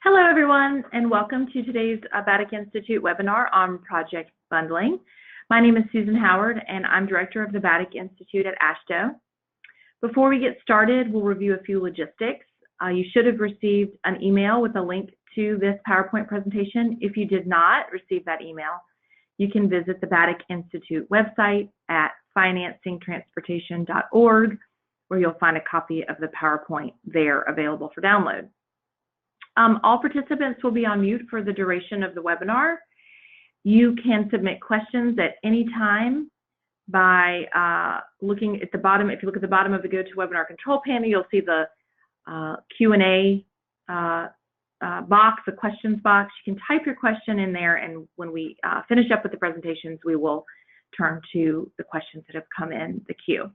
Hello, everyone, and welcome to today's BATIC Institute webinar on project bundling. My name is Susan Howard, and I'm Director of the BATIC Institute at AASHTO. Before we get started, we'll review a few logistics. You should have received an email with a link to this PowerPoint presentation. If you did not receive that email, you can visit the BATIC Institute website at financingtransportation.org, where you'll find a copy of the PowerPoint there available for download. All participants will be on mute for the duration of the webinar. You can submit questions at any time by looking at the bottom. If you look at the bottom of the GoToWebinar control panel, you'll see the Q&A box, the questions box. You can type your question in there, and when we finish up with the presentations, we will turn to the questions that have come in the queue.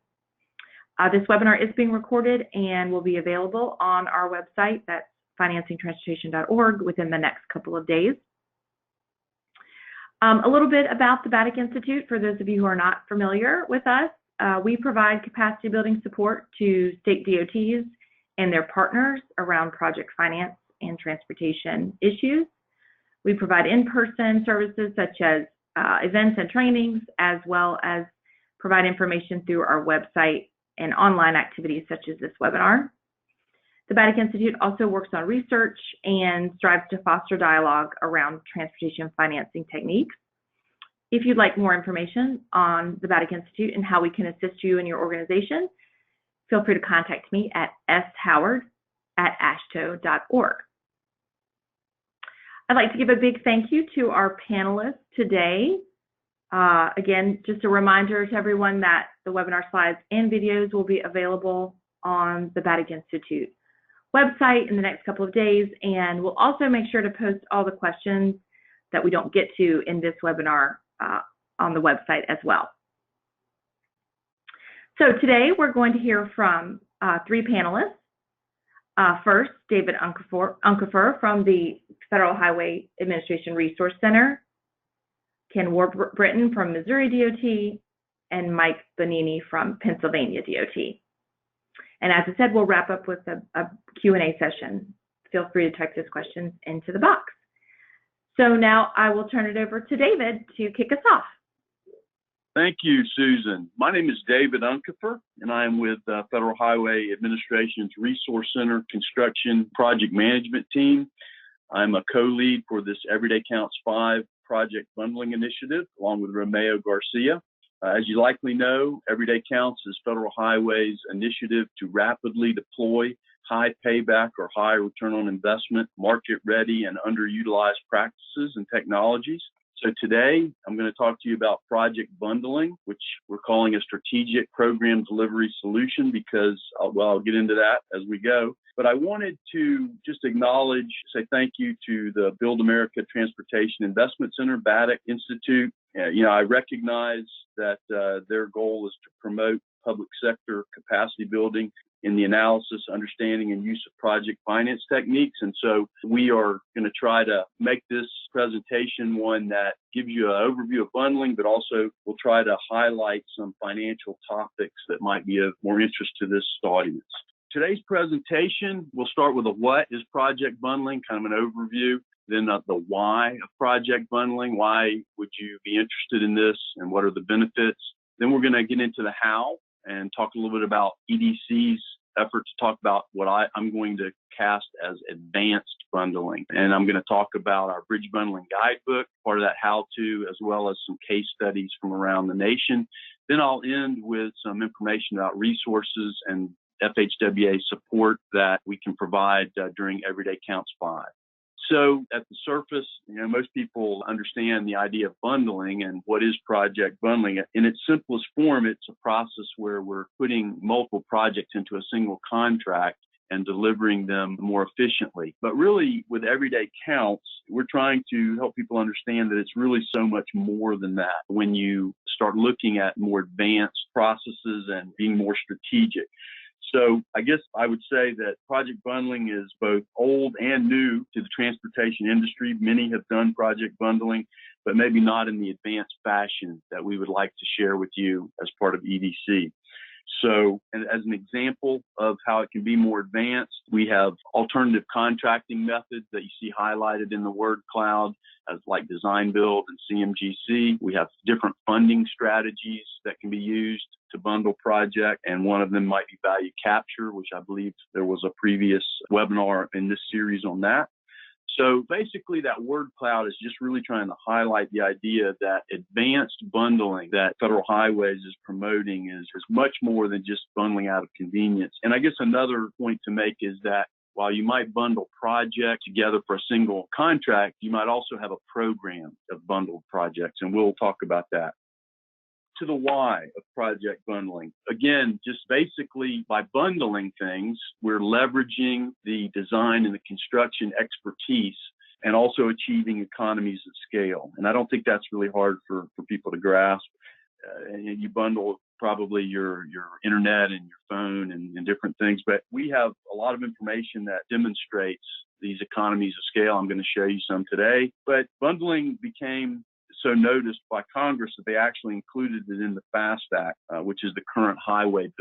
This webinar is being recorded and will be available on our website. That's financingtransportation.org within the next couple of days. A little bit about the BATIC Institute for those of you who are not familiar with us. We provide capacity building support to state DOTs and their partners around project finance and transportation issues. We provide in-person services such as events and trainings, as well as provide information through our website and online activities such as this webinar. The BATIC Institute also works on research and strives to foster dialogue around transportation financing techniques. If you'd like more information on the BATIC Institute and how we can assist you in your organization, feel free to contact me at showard@ashto.org. I'd like to give a big thank you to our panelists today. Again, just a reminder to everyone that the webinar slides and videos will be available on the BATIC Institute website in the next couple of days, and we'll also make sure to post all the questions that we don't get to in this webinar on the website as well. So today we're going to hear from three panelists. First, David Unkefer from the Federal Highway Administration Resource Center, Ken Warbritton from Missouri DOT, and Mike Bonini from Pennsylvania DOT. And as I said, we'll wrap up with a Q&A session. Feel free to type those questions into the box. So now I will turn it over to David to kick us off. Thank you, Susan. My name is David Unkefer, and I am with Federal Highway Administration's Resource Center Construction Project Management Team. I'm a co-lead for this Everyday Counts 5 project bundling initiative, along with Romeo Garcia. As you likely know, Everyday Counts is Federal Highway's initiative to rapidly deploy high payback or high return on investment, market-ready and underutilized practices and technologies. So today, I'm going to talk to you about project bundling, which we're calling a strategic program delivery solution because, I'll get into that as we go. But I wanted to just say thank you to the Build America Transportation Investment Center, BATIC Institute. I recognize that their goal is to promote public sector capacity building in the analysis, understanding, and use of project finance techniques. And so we are going to try to make this presentation one that gives you an overview of bundling, but also we'll try to highlight some financial topics that might be of more interest to this audience. Today's presentation, we'll start with a what is project bundling, kind of an overview, then the why of project bundling, why would you be interested in this, and what are the benefits. Then we're going to get into the how and talk a little bit about EDC's effort to talk about what I'm going to cast as advanced bundling. And I'm going to talk about our Bridge Bundling Guidebook, part of that how-to, as well as some case studies from around the nation. Then I'll end with some information about resources and FHWA support that we can provide during Everyday Counts 5. So at the surface, most people understand the idea of bundling and what is project bundling. In its simplest form, it's a process where we're putting multiple projects into a single contract and delivering them more efficiently. But really, with Everyday Counts, we're trying to help people understand that it's really so much more than that when you start looking at more advanced processes and being more strategic. So I guess I would say that project bundling is both old and new to the transportation industry. Many have done project bundling, but maybe not in the advanced fashion that we would like to share with you as part of EDC. So, and as an example of how it can be more advanced, we have alternative contracting methods that you see highlighted in the word cloud, as like design build and CMGC. We have different funding strategies that can be used to bundle project, and one of them might be value capture, which I believe there was a previous webinar in this series on that. So basically that word cloud is just really trying to highlight the idea that advanced bundling that Federal Highways is promoting is much more than just bundling out of convenience. And I guess another point to make is that while you might bundle projects together for a single contract, you might also have a program of bundled projects, and we'll talk about that. To the why of project bundling. Again, just basically by bundling things, we're leveraging the design and the construction expertise and also achieving economies of scale. And I don't think that's really hard for people to grasp. You bundle probably your internet and your phone and different things, but we have a lot of information that demonstrates these economies of scale. I'm going to show you some today, but bundling became so noticed by Congress that they actually included it in the FAST Act, which is the current highway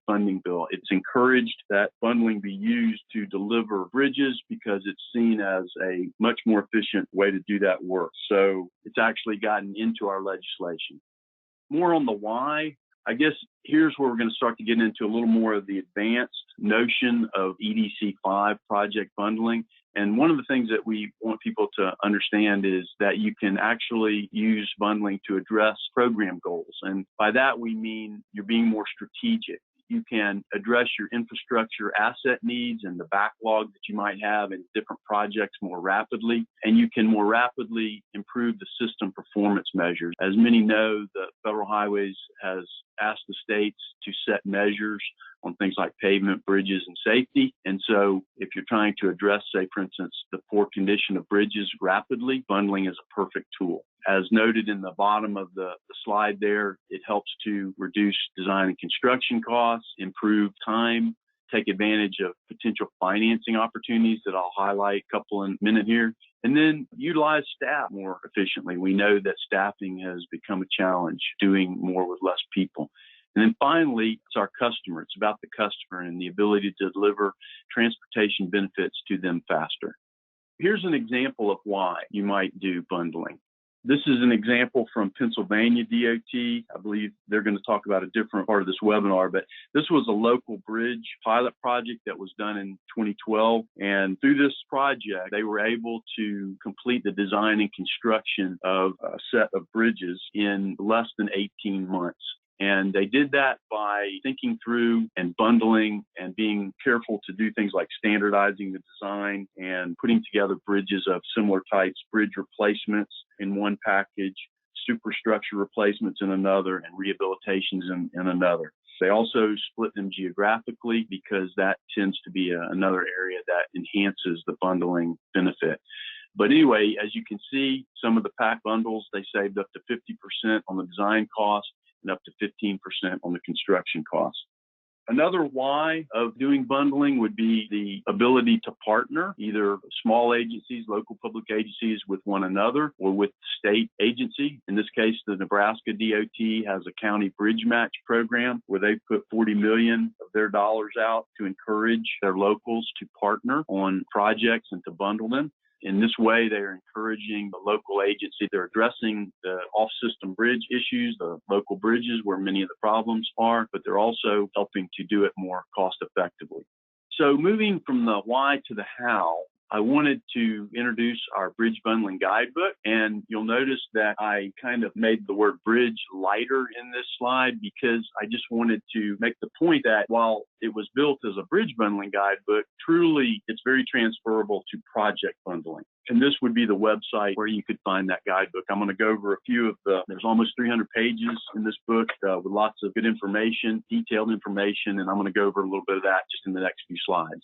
funding bill. It's encouraged that bundling be used to deliver bridges because it's seen as a much more efficient way to do that work. So it's actually gotten into our legislation. More on the why, I guess here's where we're going to start to get into a little more of the advanced notion of EDC 5 project bundling. And one of the things that we want people to understand is that you can actually use bundling to address program goals. And by that, we mean you're being more strategic. You can address your infrastructure asset needs and the backlog that you might have in different projects more rapidly. And you can more rapidly improve the system performance measures. As many know, the Federal Highways has asked the states to set measures on things like pavement, bridges, and safety. And so if you're trying to address, say, for instance, the poor condition of bridges rapidly, bundling is a perfect tool. As noted in the bottom of the slide there, it helps to reduce design and construction costs, improve time, take advantage of potential financing opportunities that I'll highlight a couple in a minute here, and then utilize staff more efficiently. We know that staffing has become a challenge, doing more with less people. And then finally, it's our customer. It's about the customer and the ability to deliver transportation benefits to them faster. Here's an example of why you might do bundling. This is an example from Pennsylvania DOT. I believe they're going to talk about a different part of this webinar, but this was a local bridge pilot project that was done in 2012. And through this project, they were able to complete the design and construction of a set of bridges in less than 18 months. And they did that by thinking through and bundling and being careful to do things like standardizing the design and putting together bridges of similar types, bridge replacements in one package, superstructure replacements in another, and rehabilitations in another. They also split them geographically because that tends to be another area that enhances the bundling benefit. But anyway, as you can see, some of the pack bundles, they saved up to 50% on the design cost and up to 15% on the construction cost. Another why of doing bundling would be the ability to partner, either small agencies, local public agencies with one another, or with state agency. In this case, the Nebraska DOT has a county bridge match program where they put $40 million of their dollars out to encourage their locals to partner on projects and to bundle them. In this way, they're encouraging the local agency. They're addressing the off-system bridge issues, the local bridges where many of the problems are, but they're also helping to do it more cost-effectively. So moving from the why to the how, I wanted to introduce our bridge bundling guidebook, and you'll notice that I kind of made the word bridge lighter in this slide because I just wanted to make the point that while it was built as a bridge bundling guidebook, truly it's very transferable to project bundling. And this would be the website where you could find that guidebook. I'm going to go over a few of there's almost 300 pages in this book with lots of good information, detailed information, and I'm going to go over a little bit of that just in the next few slides.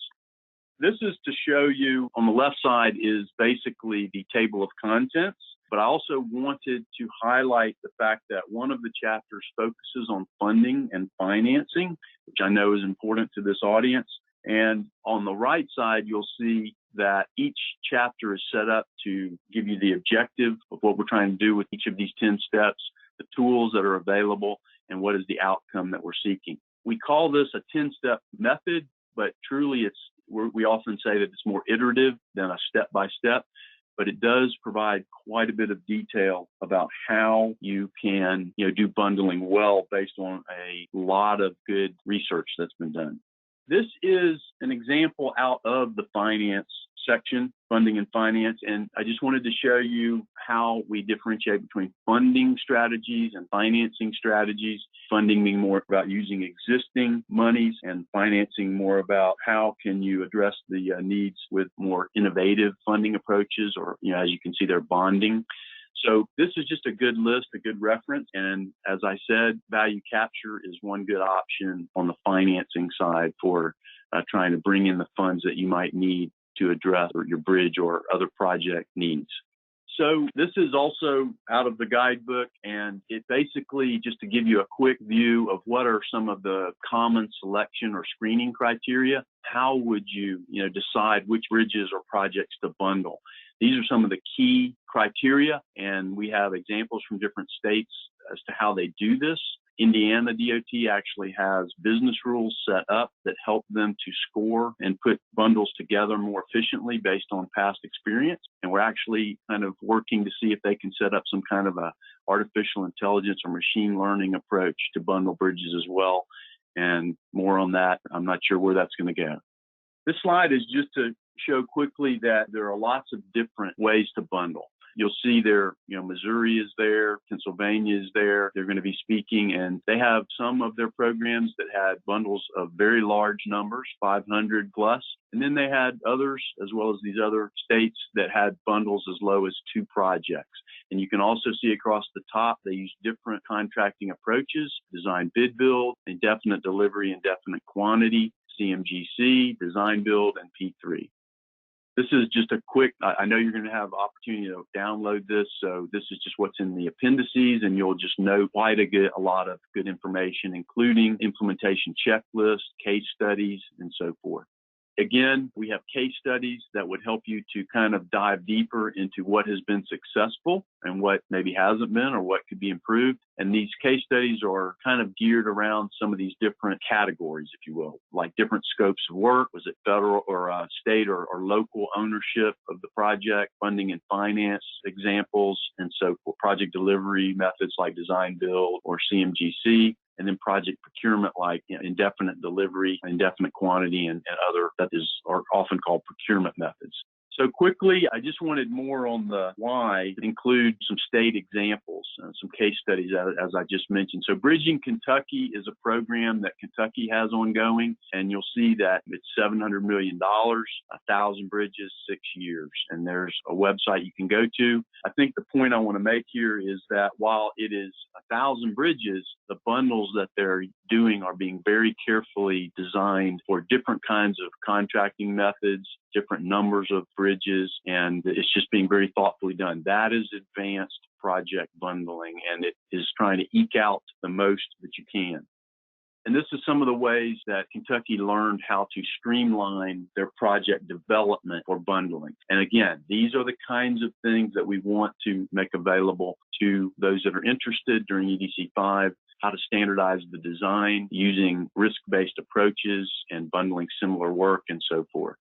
This is to show you, on the left side is basically the table of contents, but I also wanted to highlight the fact that one of the chapters focuses on funding and financing, which I know is important to this audience. And on the right side, you'll see that each chapter is set up to give you the objective of what we're trying to do with each of these 10 steps, the tools that are available, and what is the outcome that we're seeking. We call this a 10-step method, but truly we often say that it's more iterative than a step-by-step, but it does provide quite a bit of detail about how you can do bundling well based on a lot of good research that's been done. This is an example out of the finance section, funding and finance, and I just wanted to show you how we differentiate between funding strategies and financing strategies. Funding being more about using existing monies, and financing more about how can you address the needs with more innovative funding approaches, or as you can see there, bonding. So this is just a good list, a good reference. And as I said, value capture is one good option on the financing side for trying to bring in the funds that you might need to address your bridge or other project needs. So this is also out of the guidebook, and it basically, just to give you a quick view of what are some of the common selection or screening criteria, how would you, decide which bridges or projects to bundle? These are some of the key criteria, and we have examples from different states as to how they do this. Indiana DOT actually has business rules set up that help them to score and put bundles together more efficiently based on past experience. And we're actually kind of working to see if they can set up some kind of a artificial intelligence or machine learning approach to bundle bridges as well. And more on that. I'm not sure where that's going to go. This slide is just to show quickly that there are lots of different ways to bundle. You'll see there, Missouri is there, Pennsylvania is there. They're going to be speaking, and they have some of their programs that had bundles of very large numbers, 500 plus. And then they had others, as well as these other states, that had bundles as low as 2 projects. And you can also see across the top, they use different contracting approaches: design, bid, build, indefinite delivery, indefinite quantity, CMGC, design, build, and P3. This is just a quick, I know you're going to have opportunity to download this, so this is just what's in the appendices, and you'll just note quite a lot of good information, including implementation checklists, case studies, and so forth. Again, we have case studies that would help you to kind of dive deeper into what has been successful and what maybe hasn't been or what could be improved. And these case studies are kind of geared around some of these different categories, if you will, like different scopes of work. Was it federal or state or local ownership of the project, funding and finance examples, and so forth, project delivery methods like design, build, or CMGC. And then project procurement like indefinite delivery, indefinite quantity, and other that are often called procurement methods. So quickly, I just wanted more on the why, include some state examples, some case studies, as I just mentioned. So Bridging Kentucky is a program that Kentucky has ongoing, and you'll see that it's $700 million, 1,000 bridges, 6 years. And there's a website you can go to. I think the point I want to make here is that while it is 1,000 bridges, the bundles that they're doing are being very carefully designed for different kinds of contracting methods, different numbers of bridges, and it's just being very thoughtfully done. That is advanced project bundling, and it is trying to eke out the most that you can. And this is some of the ways that Kentucky learned how to streamline their project development for bundling. And again, these are the kinds of things that we want to make available to those that are interested during EDC 5, how to standardize the design using risk-based approaches and bundling similar work and so forth.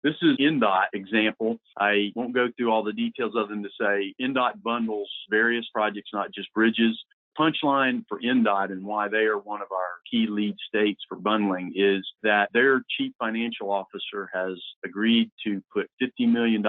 This is NDOT example. I won't go through all the details other than to say NDOT bundles various projects, not just bridges. Punchline for NDOT and why they are one of our key lead states for bundling is that their chief financial officer has agreed to put $50 million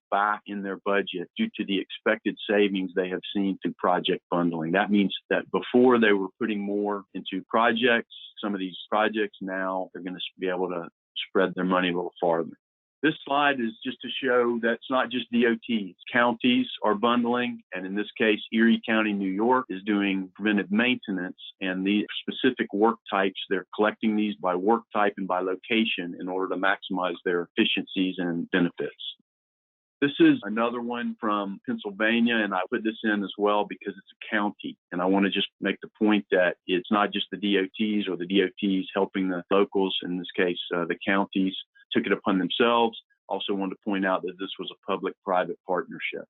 back in their budget due to the expected savings they have seen through project bundling. That means that before they were putting more into projects, some of these projects now they're going to be able to spread their money a little farther. This slide is just to show that it's not just DOTs. Counties are bundling, and in this case, Erie County, New York, is doing preventive maintenance, and the specific work types, they're collecting these by work type and by location in order to maximize their efficiencies and benefits. This is another one from Pennsylvania, and I put this in as well because it's a county. And I want to just make the point that it's not just the DOTs or the DOTs helping the locals, in this case, the counties took it upon themselves. Also wanted to point out that this was a public-private partnership.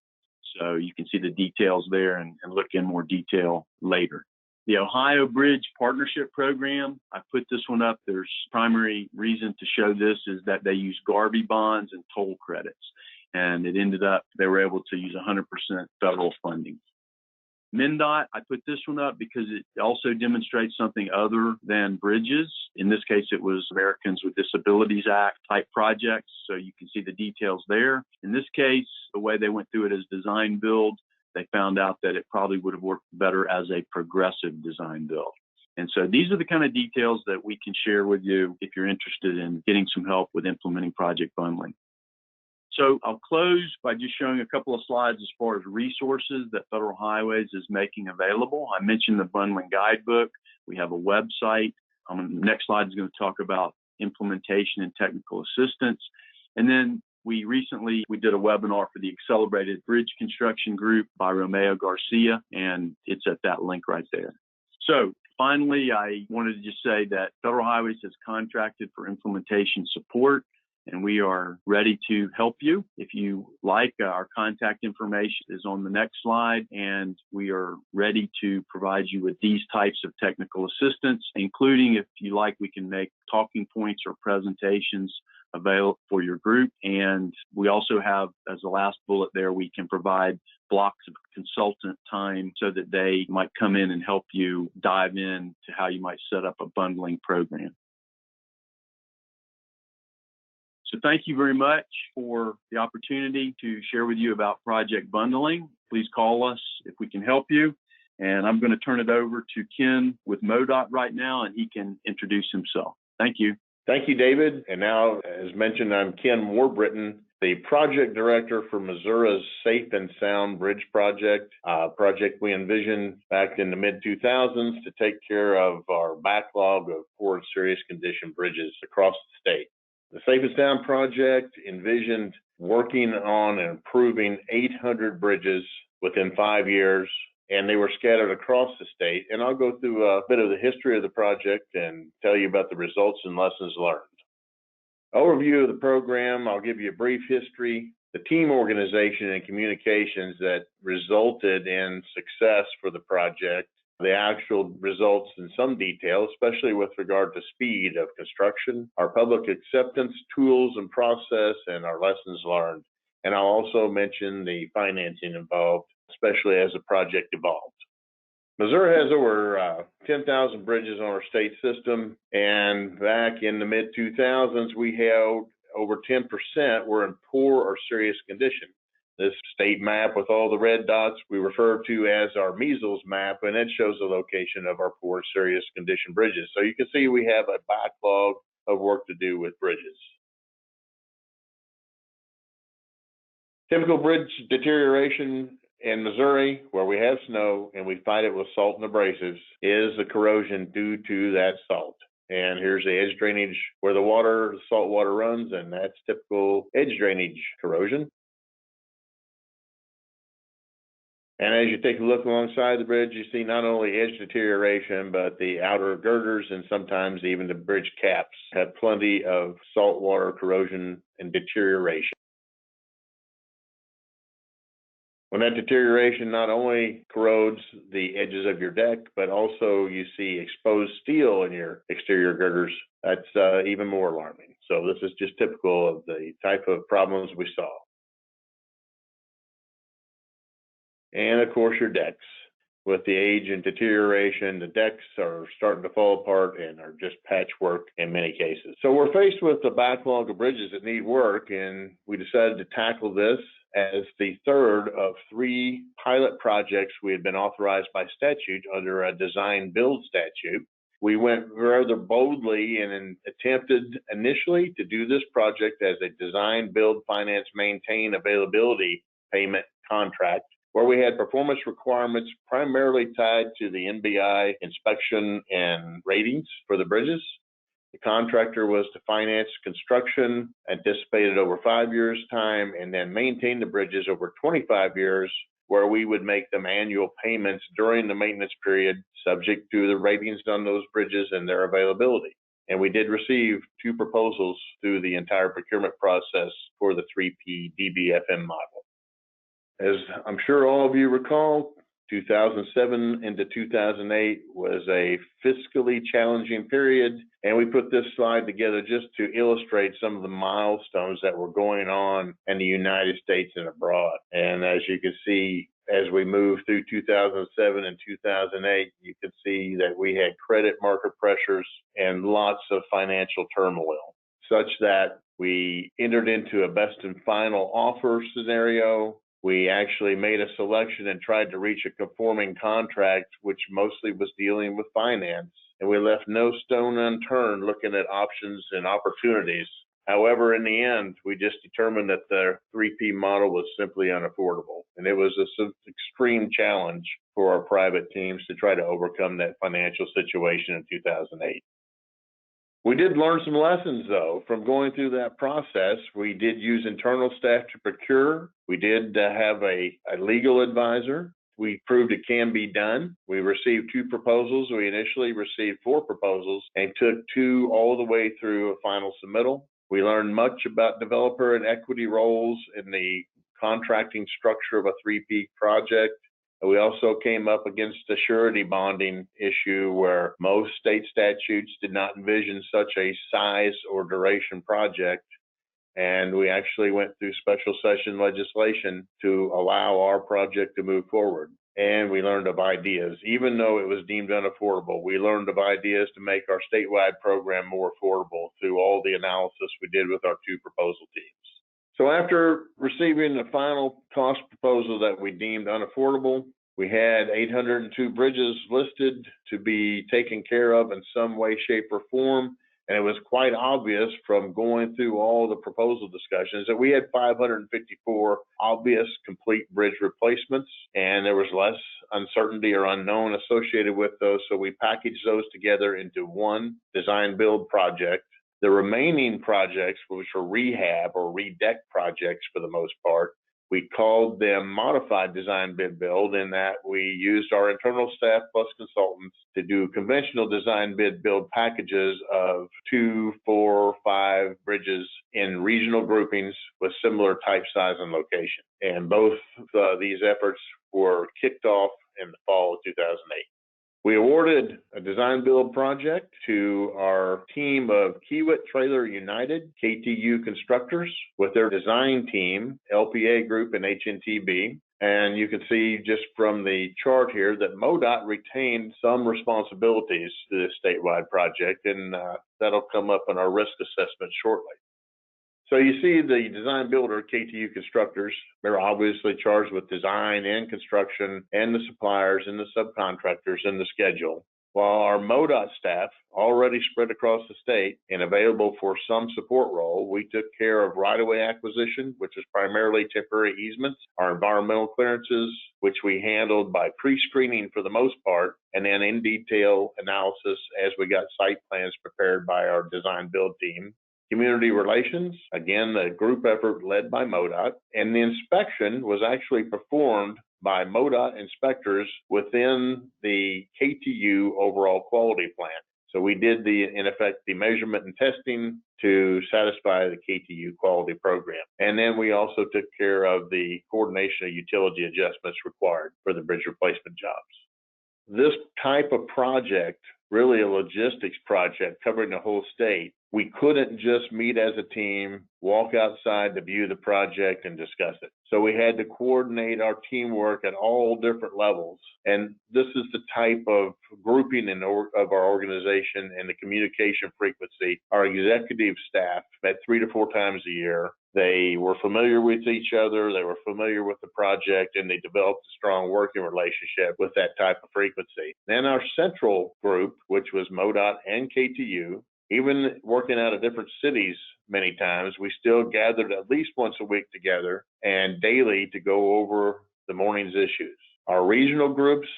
So you can see the details there and look in more detail later. The Ohio Bridge Partnership Program, I put this one up. There's primary reason to show this is that they use Garvey bonds and toll credits. And it ended up, they were able to use 100% federal funding. PennDOT, I put this one up because it also demonstrates something other than bridges. In this case, it was Americans with Disabilities Act type projects. So you can see the details there. In this case, the way they went through it as design build, they found out that it probably would have worked better as a progressive design build. And so these are the kind of details that we can share with you if you're interested in getting some help with implementing project bundling. So I'll close by just showing a couple of slides as far as resources that Federal Highways is making available. I mentioned the bundling guidebook. We have a website. The next slide is going to talk about implementation and technical assistance. And then we did a webinar for the Accelerated Bridge Construction Group by Romeo Garcia, and it's at that link right there. So finally, I wanted to just say that Federal Highways has contracted for implementation support, and we are ready to help you. If you like, our contact information is on the next slide, and we are ready to provide you with these types of technical assistance, including if you like, we can make talking points or presentations available for your group. And we also have, as the last bullet there, we can provide blocks of consultant time so that they might come in and help you dive in to how you might set up a bundling program. So thank you very much for the opportunity to share with you about project bundling. Please call us if we can help you. And I'm going to turn it over to Ken with MoDOT right now, and he can introduce himself. Thank you. Thank you, David. And now, as mentioned, I'm Ken Warbritton, the project director for Missouri's Safe and Sound Bridge Project, a project we envisioned back in the mid-2000s to take care of our backlog of poor and serious condition bridges across the state. The Safe and Sound project envisioned working on and improving 800 bridges within 5 years, and they were scattered across the state. And I'll go through a bit of the history of the project and tell you about the results and lessons learned. Overview of the program, I'll give you a brief history, the team organization and communications that resulted in success for the project, the actual results in some detail, especially with regard to speed of construction, our public acceptance tools and process, and our lessons learned. And I'll also mention the financing involved, especially as the project evolved. Missouri has over 10,000 bridges on our state system, and back in the mid-2000s, we held over 10% were in poor or serious condition. This state map with all the red dots we refer to as our measles map, and it shows the location of our poor serious condition bridges. So you can see we have a backlog of work to do with bridges. Typical bridge deterioration in Missouri, where we have snow and we fight it with salt and abrasives, is the corrosion due to that salt. And here's the edge drainage where the salt water runs, and that's typical edge drainage corrosion. And as you take a look alongside the bridge, you see not only edge deterioration, but the outer girders and sometimes even the bridge caps have plenty of saltwater corrosion and deterioration. When that deterioration not only corrodes the edges of your deck, but also you see exposed steel in your exterior girders, that's even more alarming. So this is just typical of the type of problems we saw. And of course, your decks. With the age and deterioration, the decks are starting to fall apart and are just patchwork in many cases. So we're faced with a backlog of bridges that need work, and we decided to tackle this as the third of 3 pilot projects we had been authorized by statute under a design build statute. We went rather boldly and attempted initially to do this project as a design build finance maintain availability payment contract, where we had performance requirements primarily tied to the NBI inspection and ratings for the bridges. The contractor was to finance construction anticipated over 5 years' time and then maintain the bridges over 25 years, where we would make them annual payments during the maintenance period, subject to the ratings on those bridges and their availability. And we did receive 2 proposals through the entire procurement process for the 3P DBFM model. As I'm sure all of you recall, 2007 into 2008 was a fiscally challenging period, and we put this slide together just to illustrate some of the milestones that were going on in the United States and abroad. And as you can see, as we moved through 2007 and 2008, you could see that we had credit market pressures and lots of financial turmoil, such that we entered into a best and final offer scenario. We actually made a selection and tried to reach a conforming contract, which mostly was dealing with finance. And we left no stone unturned looking at options and opportunities. However, in the end, we just determined that the 3P model was simply unaffordable. And it was an extreme challenge for our private teams to try to overcome that financial situation in 2008. We did learn some lessons, though, from going through that process. We did use internal staff to procure. We did have a legal advisor. We proved it can be done. We received 2 proposals. We initially received 4 proposals and took 2 all the way through a final submittal. We learned much about developer and equity roles in the contracting structure of a 3P project. We also came up against a surety bonding issue where most state statutes did not envision such a size or duration project. And we actually went through special session legislation to allow our project to move forward. And we learned of ideas. Even though it was deemed unaffordable, we learned of ideas to make our statewide program more affordable through all the analysis we did with our 2 proposal teams. So after receiving the final cost proposal that we deemed unaffordable, we had 802 bridges listed to be taken care of in some way, shape, or form. And it was quite obvious from going through all the proposal discussions that we had 554 obvious complete bridge replacements, and there was less uncertainty or unknown associated with those. So we packaged those together into one design build project. The remaining projects, which were rehab or redeck projects for the most part, we called them modified design bid build, in that we used our internal staff plus consultants to do conventional design bid build packages of 2, 4, 5 bridges in regional groupings with similar type, size, and location. And both these efforts were kicked off in the fall of 2008. We awarded a design build project to our team of Kiewit Trailer United, KTU constructors, with their design team, LPA Group and HNTB. And you can see just from the chart here that MoDOT retained some responsibilities to this statewide project, and that'll come up in our risk assessment shortly. So you see the design builder, KTU Constructors, they're obviously charged with design and construction and the suppliers and the subcontractors and the schedule. While our MoDOT staff, already spread across the state and available for some support role, we took care of right-of-way acquisition, which is primarily temporary easements, our environmental clearances, which we handled by pre-screening for the most part, and then in detail analysis as we got site plans prepared by our design build team. Community relations, again, the group effort led by MoDOT, and the inspection was actually performed by MoDOT inspectors within the KTU overall quality plan. So we did in effect, the measurement and testing to satisfy the KTU quality program. And then we also took care of the coordination of utility adjustments required for the bridge replacement jobs. This type of project, really a logistics project covering the whole state, we couldn't just meet as a team, walk outside to view the project and discuss it. So we had to coordinate our teamwork at all different levels. And this is the type of grouping of our organization and the communication frequency. Our executive staff met 3 to 4 times a year. They were familiar with each other, they were familiar with the project, and they developed a strong working relationship with that type of frequency. Then our central group, which was MoDOT and KTU, even working out of different cities many times, we still gathered at least once a week together and daily to go over the morning's issues. Our regional groups,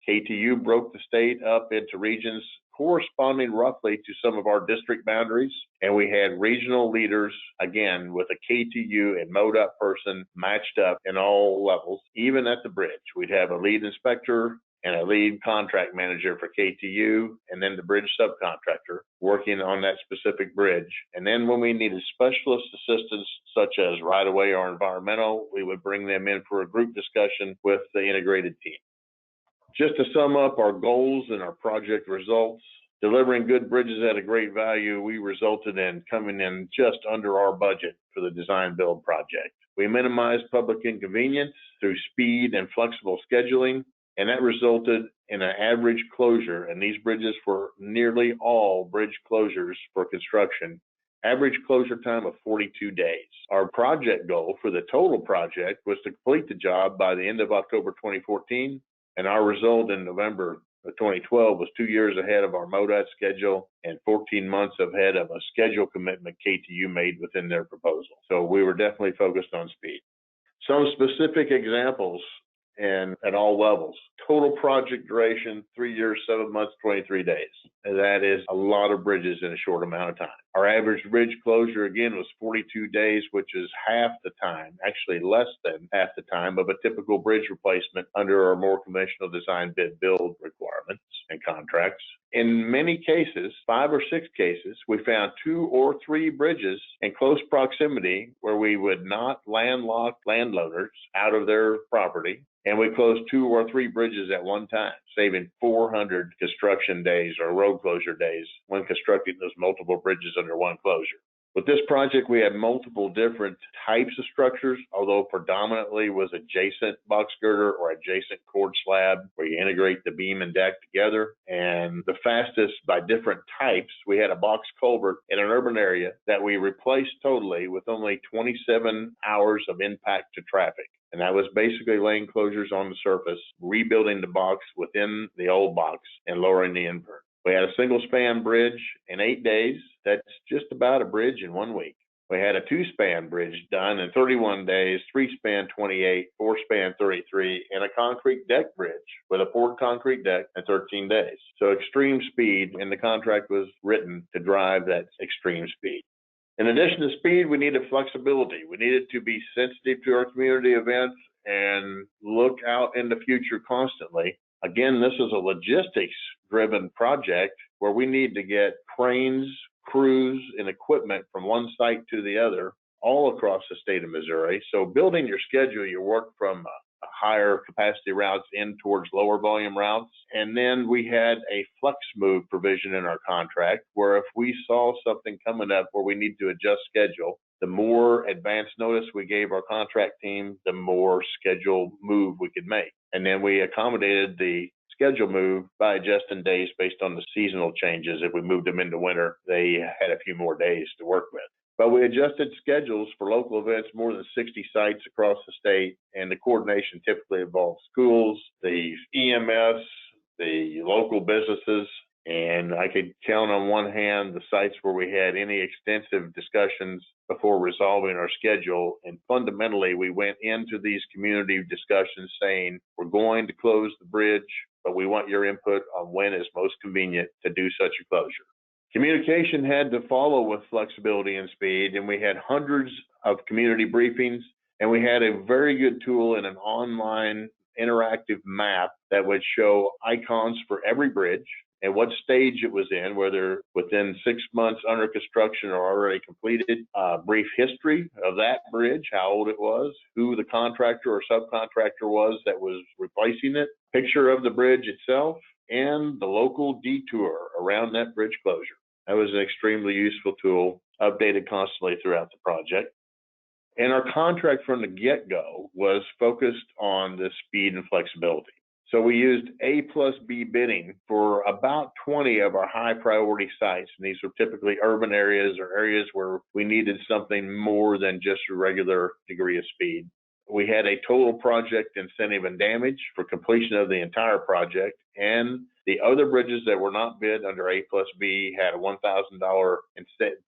KTU broke the state up into regions corresponding roughly to some of our district boundaries. And we had regional leaders, again, with a KTU and MoDOT person matched up in all levels, even at the bridge. We'd have a lead inspector and a lead contract manager for KTU, and then the bridge subcontractor working on that specific bridge. And then when we needed specialist assistance, such as right-of-way or environmental, we would bring them in for a group discussion with the integrated team. Just to sum up our goals and our project results, delivering good bridges at a great value, we resulted in coming in just under our budget for the design build project. We minimized public inconvenience through speed and flexible scheduling, and that resulted in an average closure, and these bridges were nearly all bridge closures for construction, average closure time of 42 days. Our project goal for the total project was to complete the job by the end of October 2014, and our result in November of 2012 was 2 years ahead of our MoDOT schedule and 14 months ahead of a schedule commitment KTU made within their proposal. So we were definitely focused on speed. Some specific examples and at all levels. Total project duration, 3 years, 7 months, 23 days. And that is a lot of bridges in a short amount of time. Our average bridge closure, again, was 42 days, which is half the time, actually less than half the time of a typical bridge replacement under our more conventional design bid build requirements and contracts. In many cases, 5 or 6 cases, we found 2 or 3 bridges in close proximity where we would not landlock landowners out of their property. And we closed 2 or 3 bridges at one time, saving 400 construction days or road closure days when constructing those multiple bridges under one closure. With this project, we had multiple different types of structures, although predominantly was adjacent box girder or adjacent cord slab where you integrate the beam and deck together. And the fastest by different types, we had a box culvert in an urban area that we replaced totally with only 27 hours of impact to traffic. And that was basically laying closures on the surface, rebuilding the box within the old box, and lowering the invert. We had a single span bridge in 8 days. That's just about a bridge in 1 week. We had a 2-span bridge done in 31 days, 3-span 28, 4-span 33, and a concrete deck bridge with a poured concrete deck in 13 days. So extreme speed, and the contract was written to drive that extreme speed. In addition to speed, we needed flexibility. We needed to be sensitive to our community events and look out in the future constantly. Again, this is a logistics-driven project where we need to get cranes, crews, and equipment from one site to the other all across the state of Missouri. So building your schedule, you work from higher capacity routes in towards lower volume routes. And then we had a flex move provision in our contract where if we saw something coming up where we need to adjust schedule, the more advance notice we gave our contract team, the more schedule move we could make. And then we accommodated the schedule move by adjusting days based on the seasonal changes. If we moved them into winter, they had a few more days to work with. But we adjusted schedules for local events, more than 60 sites across the state, and the coordination typically involves schools, the EMS, the local businesses, and I could count on one hand the sites where we had any extensive discussions before resolving our schedule. And fundamentally, we went into these community discussions saying, we're going to close the bridge, but we want your input on when is most convenient to do such a closure. Communication had to follow with flexibility and speed, and we had hundreds of community briefings, and we had a very good tool in an online interactive map that would show icons for every bridge and what stage it was in, whether within 6 months under construction or already completed, brief history of that bridge, how old it was, who the contractor or subcontractor was that was replacing it, picture of the bridge itself, and the local detour around that bridge closure. That was an extremely useful tool, updated constantly throughout the project. And our contract from the get-go was focused on the speed and flexibility. So we used A+B bidding for about 20 of our high priority sites. And these were typically urban areas or areas where we needed something more than just a regular degree of speed. We had a total project incentive and damage for completion of the entire project, and the other bridges that were not bid under A+B had a $1,000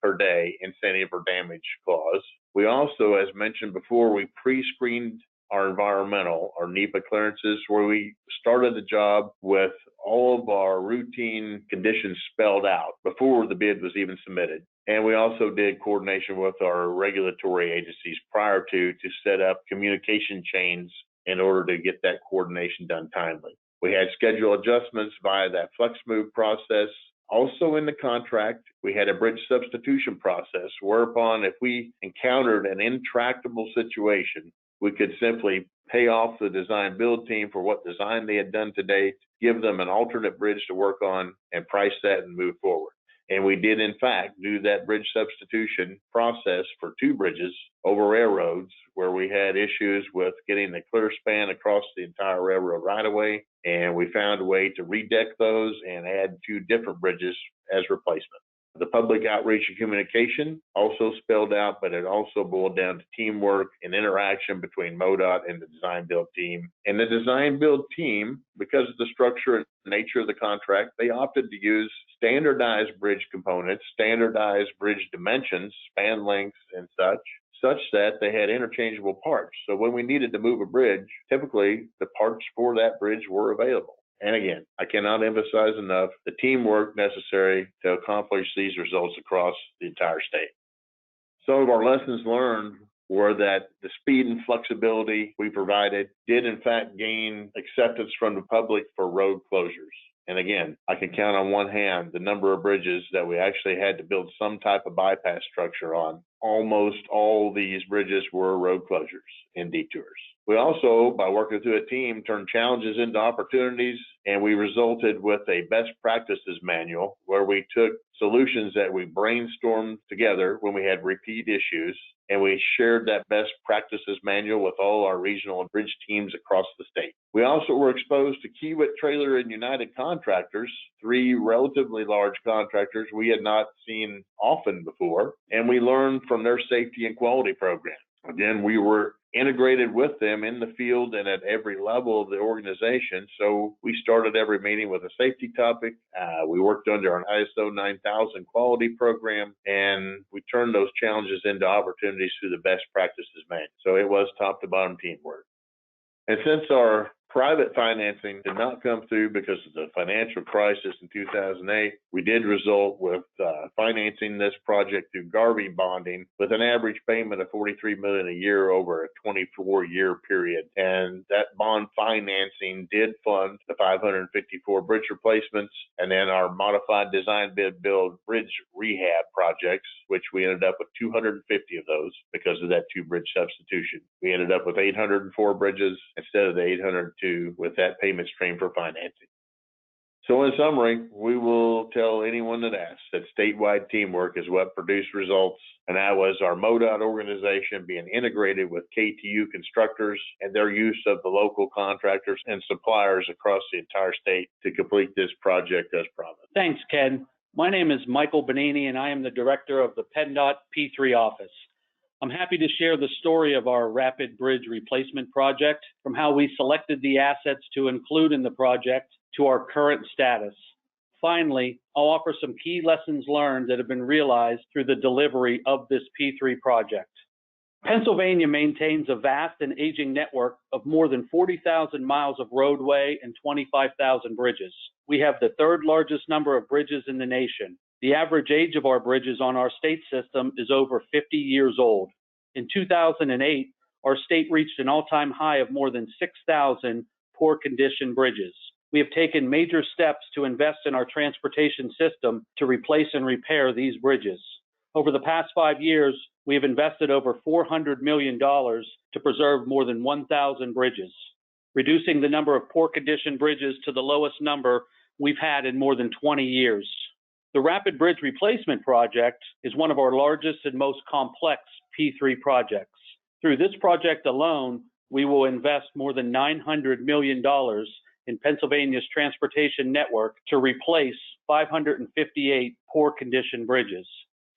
per day incentive or damage clause. We also, as mentioned before, we pre-screened our environmental, our NEPA clearances, where we started the job with all of our routine conditions spelled out before the bid was even submitted. And we also did coordination with our regulatory agencies prior to set up communication chains in order to get that coordination done timely. We had schedule adjustments via that flex move process. Also in the contract, we had a bridge substitution process, whereupon if we encountered an intractable situation, we could simply pay off the design build team for what design they had done to date, give them an alternate bridge to work on, and price that and move forward. And we did, in fact, do that bridge substitution process for 2 bridges over railroads where we had issues with getting the clear span across the entire railroad right of way. And we found a way to redeck those and add 2 different bridges as replacement. The public outreach and communication also spelled out, but it also boiled down to teamwork and interaction between MoDOT and the design build team. And the design build team, because of the structure and nature of the contract, they opted to use standardized bridge components, standardized bridge dimensions, span lengths and such that they had interchangeable parts. So when we needed to move a bridge, typically the parts for that bridge were available. And again, I cannot emphasize enough the teamwork necessary to accomplish these results across the entire state. Some of our lessons learned were that the speed and flexibility we provided did in fact gain acceptance from the public for road closures. And again, I can count on one hand the number of bridges that we actually had to build some type of bypass structure on. Almost all these bridges were road closures and detours. We also, by working through a team, turned challenges into opportunities, and we resulted with a best practices manual where we took solutions that we brainstormed together when we had repeat issues, and we shared that best practices manual with all our regional and bridge teams across the state. We also were exposed to Kiewit Trailer and United contractors, 3 relatively large contractors we had not seen often before, and we learned from their safety and quality program. Again, we were integrated with them in the field and at every level of the organization. So we started every meeting with a safety topic. We worked under an ISO 9000 quality program, and we turned those challenges into opportunities through the best practices manual. So it was top to bottom teamwork. And since our private financing did not come through because of the financial crisis in 2008, we did result with financing this project through Garvey bonding with an average payment of $43 million a year over a 24-year period. And that bond financing did fund the 554 bridge replacements and then our modified design bid build bridge rehab projects, which we ended up with 250 of those because of that 2 bridge substitution. We ended up with 804 bridges instead of the 802 with that payment stream for financing. So in summary, we will tell anyone that asks that statewide teamwork is what produced results, and that was our MoDOT organization being integrated with KTU constructors and their use of the local contractors and suppliers across the entire state to complete this project as promised. Thanks, Ken. My name is Michael Bonini, and I am the director of the PennDOT P3 office. I'm happy to share the story of our rapid bridge replacement project, from how we selected the assets to include in the project to our current status. Finally, I'll offer some key lessons learned that have been realized through the delivery of this P3 project. Pennsylvania maintains a vast and aging network of more than 40,000 miles of roadway and 25,000 bridges. We have the 3rd largest number of bridges in the nation. The average age of our bridges on our state system is over 50 years old. In 2008, our state reached an all-time high of more than 6,000 poor condition bridges. We have taken major steps to invest in our transportation system to replace and repair these bridges. Over the past 5 years, we have invested over $400 million to preserve more than 1,000 bridges, reducing the number of poor condition bridges to the lowest number we've had in more than 20 years. The Rapid Bridge Replacement Project is one of our largest and most complex P3 projects. Through this project alone, we will invest more than $900 million in Pennsylvania's transportation network to replace 558 poor condition bridges.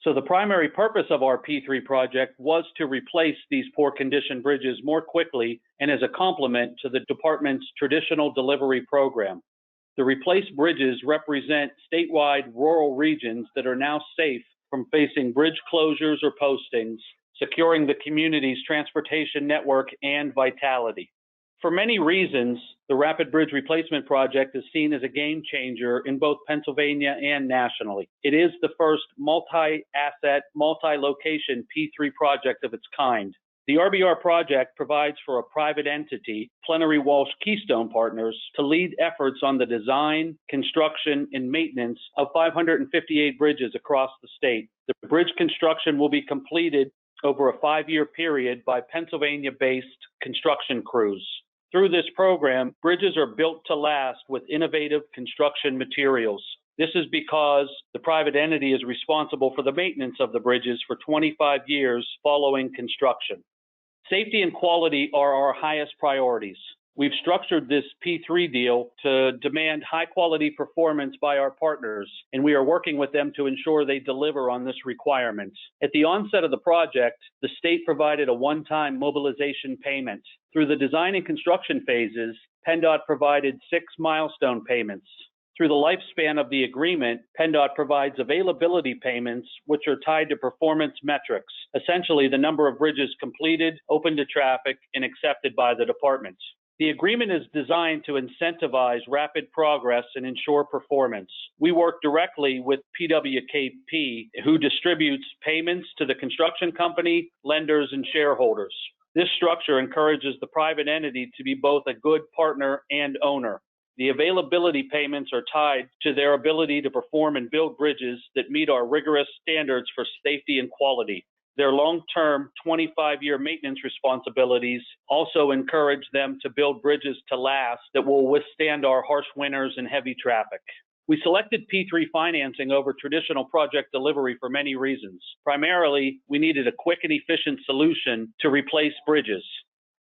So the primary purpose of our P3 project was to replace these poor condition bridges more quickly and as a complement to the department's traditional delivery program. The replaced bridges represent statewide rural regions that are now safe from facing bridge closures or postings, securing the community's transportation network and vitality. For many reasons, the Rapid Bridge Replacement Project is seen as a game changer in both Pennsylvania and nationally. It is the first multi-asset, multi-location P3 project of its kind. The RBR project provides for a private entity, Plenary Walsh Keystone Partners, to lead efforts on the design, construction, and maintenance of 558 bridges across the state. The bridge construction will be completed over a 5-year period by Pennsylvania-based construction crews. Through this program, bridges are built to last with innovative construction materials. This is because the private entity is responsible for the maintenance of the bridges for 25 years following construction. Safety and quality are our highest priorities. We've structured this P3 deal to demand high-quality performance by our partners, and we are working with them to ensure they deliver on this requirement. At the onset of the project, the state provided a one-time mobilization payment. Through the design and construction phases, PennDOT provided 6 milestone payments. Through the lifespan of the agreement, PennDOT provides availability payments, which are tied to performance metrics, essentially the number of bridges completed, open to traffic, and accepted by the department. The agreement is designed to incentivize rapid progress and ensure performance. We work directly with PWKP, who distributes payments to the construction company, lenders, and shareholders. This structure encourages the private entity to be both a good partner and owner. The availability payments are tied to their ability to perform and build bridges that meet our rigorous standards for safety and quality. Their long-term 25-year maintenance responsibilities also encourage them to build bridges to last that will withstand our harsh winters and heavy traffic. We selected P3 financing over traditional project delivery for many reasons. Primarily, we needed a quick and efficient solution to replace bridges.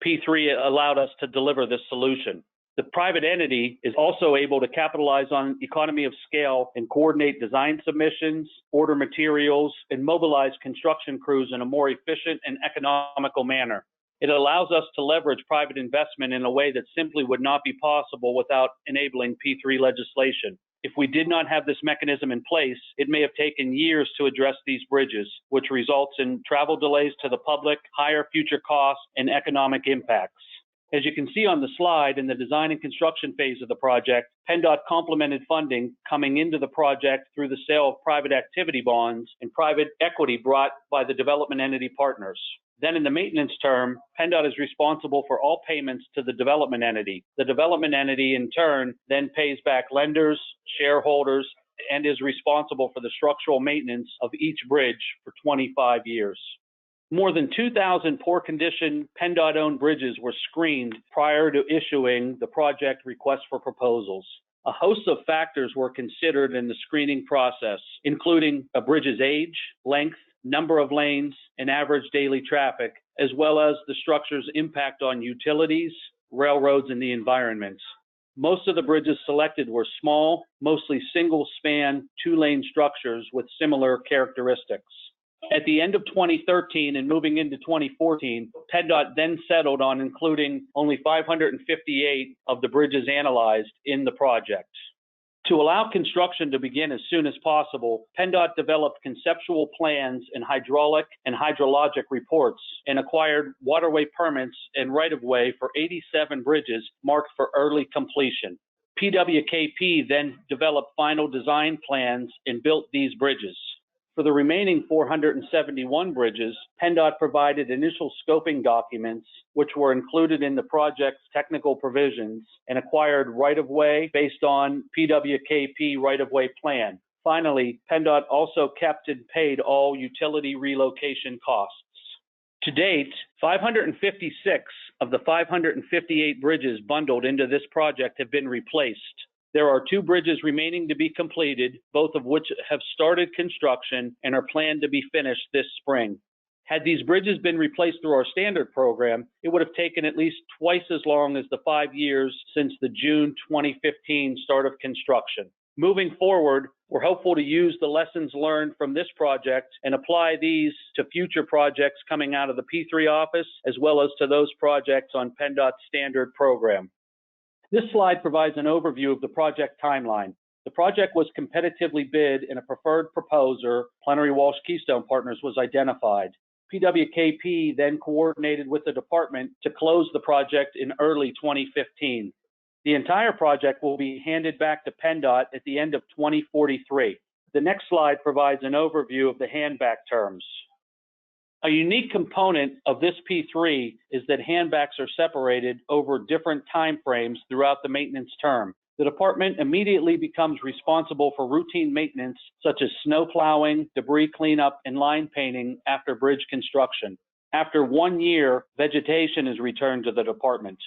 P3 allowed us to deliver this solution. The private entity is also able to capitalize on economy of scale and coordinate design submissions, order materials, and mobilize construction crews in a more efficient and economical manner. It allows us to leverage private investment in a way that simply would not be possible without enabling P3 legislation. If we did not have this mechanism in place, it may have taken years to address these bridges, which results in travel delays to the public, higher future costs, and economic impacts. As you can see on the slide, in the design and construction phase of the project, PennDOT complemented funding coming into the project through the sale of private activity bonds and private equity brought by the development entity partners. Then in the maintenance term, PennDOT is responsible for all payments to the development entity. The development entity, in turn, then pays back lenders, shareholders, and is responsible for the structural maintenance of each bridge for 25 years. More than 2,000 poor condition PennDOT-owned bridges were screened prior to issuing the project request for proposals. A host of factors were considered in the screening process, including a bridge's age, length, number of lanes, and average daily traffic, as well as the structure's impact on utilities, railroads, and the environment. Most of the bridges selected were small, mostly single-span, 2-lane structures with similar characteristics. At the end of 2013 and moving into 2014, PennDOT then settled on including only 558 of the bridges analyzed in the project. To allow construction to begin as soon as possible, PennDOT developed conceptual plans and hydraulic and hydrologic reports and acquired waterway permits and right-of-way for 87 bridges marked for early completion. PWKP then developed final design plans and built these bridges. For the remaining 471 bridges, PennDOT provided initial scoping documents, which were included in the project's technical provisions, and acquired right-of-way based on PWKP right-of-way plan. Finally, PennDOT also kept and paid all utility relocation costs. To date, 556 of the 558 bridges bundled into this project have been replaced. There are 2 bridges remaining to be completed, both of which have started construction and are planned to be finished this spring. Had these bridges been replaced through our standard program, it would have taken at least twice as long as the 5 years since the June 2015 start of construction. Moving forward, we're hopeful to use the lessons learned from this project and apply these to future projects coming out of the P3 office, as well as to those projects on PennDOT's standard program. This slide provides an overview of the project timeline. The project was competitively bid and a preferred proposer, Plenary Walsh Keystone Partners, was identified. PWKP then coordinated with the department to close the project in early 2015. The entire project will be handed back to PennDOT at the end of 2043. The next slide provides an overview of the handback terms. A unique component of this P3 is that handbacks are separated over different time frames throughout the maintenance term. the department immediately becomes responsible for routine maintenance such as snow plowing, debris cleanup, and line painting after bridge construction. After 1 year, vegetation is returned to the department.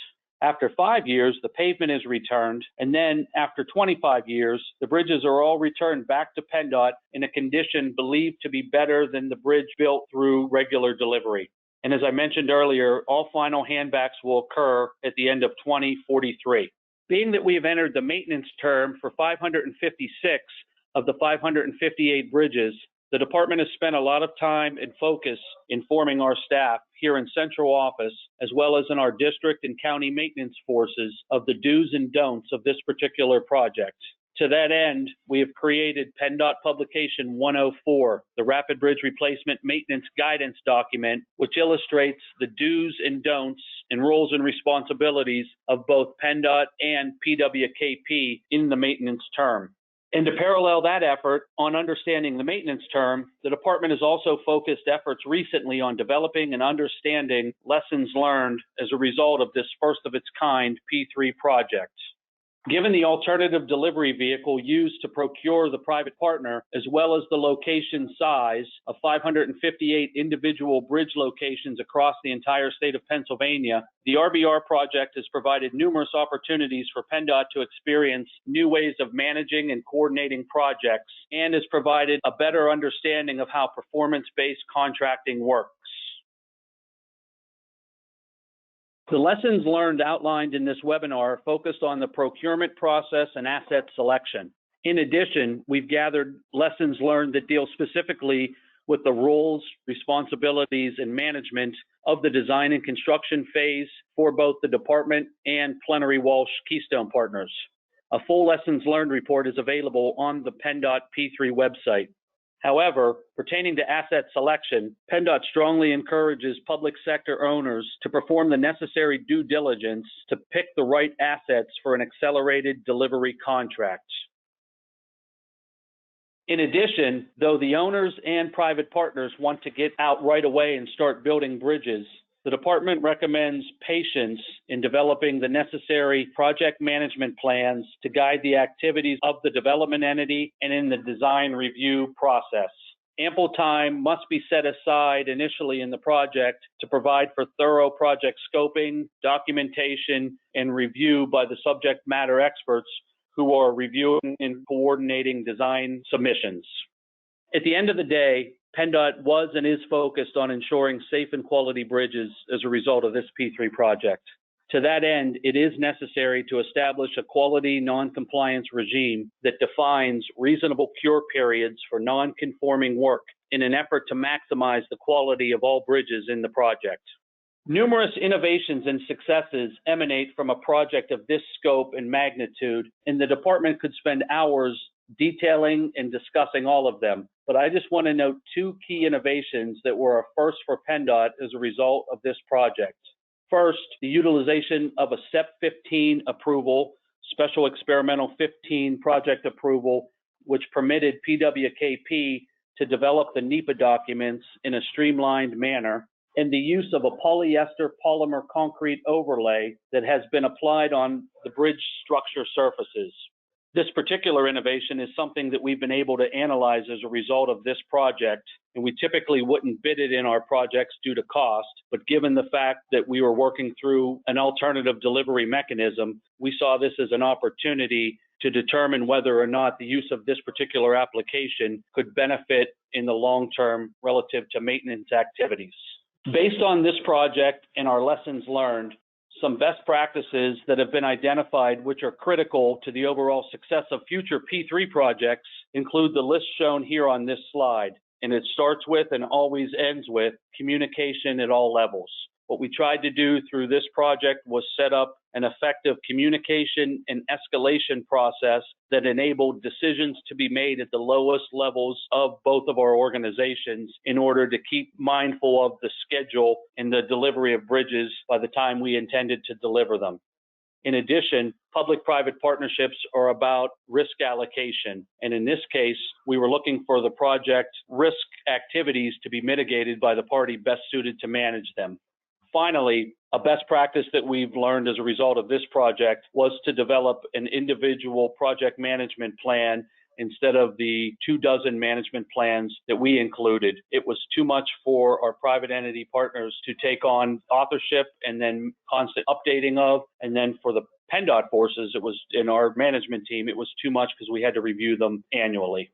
After 5 years, the pavement is returned, and then after 25 years, the bridges are all returned back to PennDOT in a condition believed to be better than the bridge built through regular delivery. And as I mentioned earlier, all final handbacks will occur at the end of 2043. Being that we have entered the maintenance term for 556 of the 558 bridges, the department has spent a lot of time and focus informing our staff here in central office, as well as in our district and county maintenance forces, of the do's and don'ts of this particular project. To that end, we have created PennDOT Publication 104, the Rapid Bridge Replacement Maintenance Guidance document, which illustrates the do's and don'ts and roles and responsibilities of both PennDOT and PWKP in the maintenance term. And to parallel that effort on understanding the maintenance term, the department has also focused efforts recently on developing and understanding lessons learned as a result of this first of its kind P3 project. Given the alternative delivery vehicle used to procure the private partner, as well as the location size of 558 individual bridge locations across the entire state of Pennsylvania, the RBR project has provided numerous opportunities for PennDOT to experience new ways of managing and coordinating projects, and has provided a better understanding of how performance-based contracting works. The lessons learned outlined in this webinar focused on the procurement process and asset selection. In addition, we've gathered lessons learned that deal specifically with the roles, responsibilities, and management of the design and construction phase for both the department and Plenary Walsh Keystone Partners. A full lessons learned report is available on the PennDOT P3 website. However, pertaining to asset selection, PennDOT strongly encourages public sector owners to perform the necessary due diligence to pick the right assets for an accelerated delivery contract. In addition, though the owners and private partners want to get out right away and start building bridges, the department recommends patience in developing the necessary project management plans to guide the activities of the development entity and in the design review process. Ample time must be set aside initially in the project to provide for thorough project scoping, documentation, and review by the subject matter experts who are reviewing and coordinating design submissions. At the end of the day, PennDOT was and is focused on ensuring safe and quality bridges as a result of this P3 project. To that end, it is necessary to establish a quality non-compliance regime that defines reasonable cure periods for non-conforming work in an effort to maximize the quality of all bridges in the project. Numerous innovations and successes emanate from a project of this scope and magnitude, and the department could spend hours detailing and discussing all of them. But I just want to note two key innovations that were a first for PennDOT as a result of this project. First, the utilization of a SEP 15 approval, Special Experimental 15 project approval, which permitted PWKP to develop the NEPA documents in a streamlined manner, and the use of a polyester polymer concrete overlay that has been applied on the bridge structure surfaces. This particular innovation is something that we've been able to analyze as a result of this project, and we typically wouldn't bid it in our projects due to cost, but given the fact that we were working through an alternative delivery mechanism, we saw this as an opportunity to determine whether or not the use of this particular application could benefit in the long term relative to maintenance activities. Based on this project and our lessons learned, some best practices that have been identified which are critical to the overall success of future P3 projects include the list shown here on this slide, and it starts with and always ends with communication at all levels. What we tried to do through this project was set up an effective communication and escalation process that enabled decisions to be made at the lowest levels of both of our organizations in order to keep mindful of the schedule and the delivery of bridges by the time we intended to deliver them. In addition, public-private partnerships are about risk allocation. And in this case, we were looking for the project risk activities to be mitigated by the party best suited to manage them. Finally, a best practice that we've learned as a result of this project was to develop an individual project management plan instead of the 24 management plans that we included. It was too much for our private entity partners to take on authorship and then constant updating of, and then for the PennDOT forces, it was in our management team, it was too much because we had to review them annually.